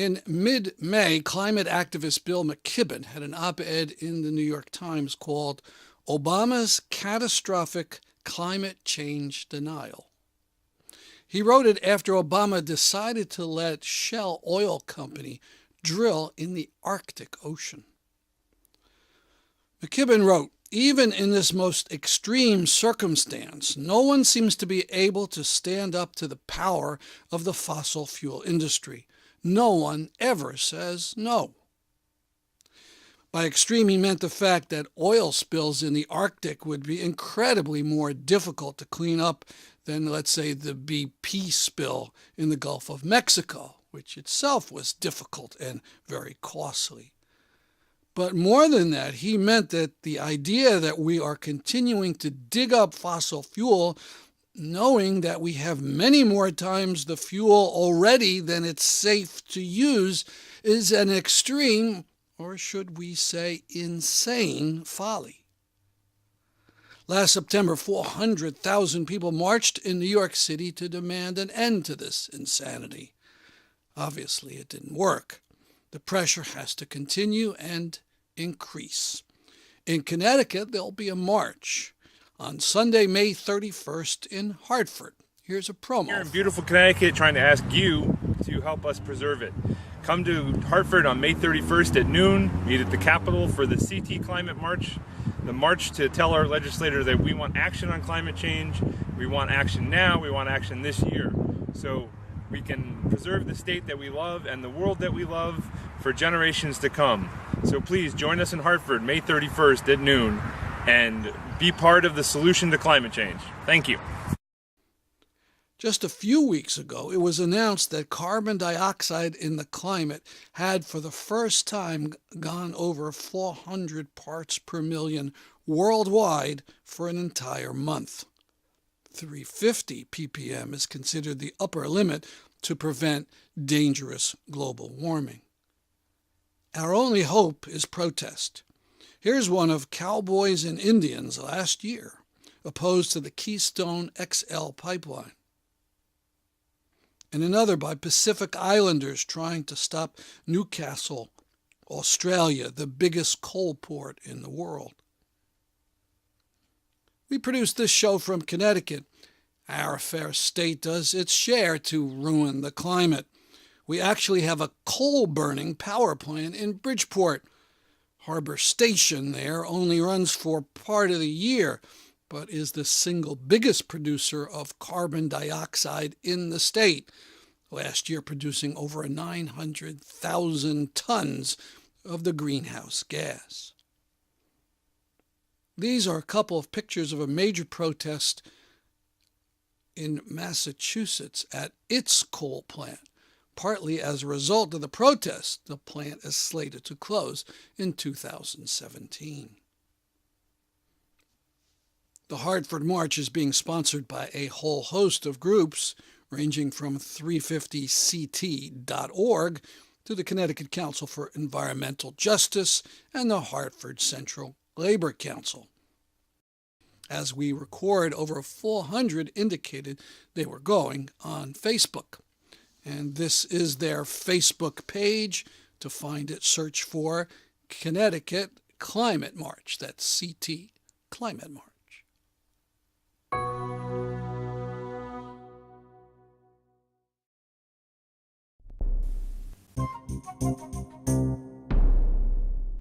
In mid-May, climate activist Bill McKibben had an op-ed in the New York Times called Obama's Catastrophic Climate Change Denial. He wrote it after Obama decided to let Shell Oil Company drill in the Arctic Ocean. McKibben wrote, "Even in this most extreme circumstance, no one seems to be able to stand up to the power of the fossil fuel industry. No one ever says no." By extreme, he meant the fact that oil spills in the Arctic would be incredibly more difficult to clean up than, let's say, the BP spill in the Gulf of Mexico, which itself was difficult and very costly. But more than that, he meant that the idea that we are continuing to dig up fossil fuel, knowing that we have many more times the fuel already than it's safe to use, is an extreme, or should we say insane, folly. Last September, 400,000 people marched in New York City to demand an end to this insanity. Obviously, it didn't work. The pressure has to continue and increase. In Connecticut, there'll be a march on Sunday, May 31st in Hartford. Here's a promo. Here in beautiful Connecticut, trying to ask you to help us preserve it. Come to Hartford on May 31st at noon. Meet at the Capitol for the CT Climate March. The march to tell our legislators that we want action on climate change. We want action now. We want action this year. So we can preserve the state that we love and the world that we love for generations to come. So please join us in Hartford, May 31st at noon, and be part of the solution to climate change. Thank you. Just a few weeks ago, it was announced that carbon dioxide in the climate had for the first time gone over 400 parts per million worldwide for an entire month. 350 ppm is considered the upper limit to prevent dangerous global warming. Our only hope is protest. Here's one of cowboys and Indians last year, opposed to the Keystone XL pipeline. And another by Pacific Islanders trying to stop Newcastle, Australia, the biggest coal port in the world. We produce this show from Connecticut. Our fair state does its share to ruin the climate. We actually have a coal-burning power plant in Bridgeport. Harbor Station there only runs for part of the year, but is the single biggest producer of carbon dioxide in the state, last year producing over 900,000 tons of the greenhouse gas. These are a couple of pictures of a major protest in Massachusetts at its coal plant. Partly as a result of the protest, the plant is slated to close in 2017. The Hartford March is being sponsored by a whole host of groups, ranging from 350ct.org to the Connecticut Council for Environmental Justice and the Hartford Central Labor Council. As we record, over 400 indicated they were going on Facebook. And this is their Facebook page. To find it, search for Connecticut Climate March. That's CT Climate March.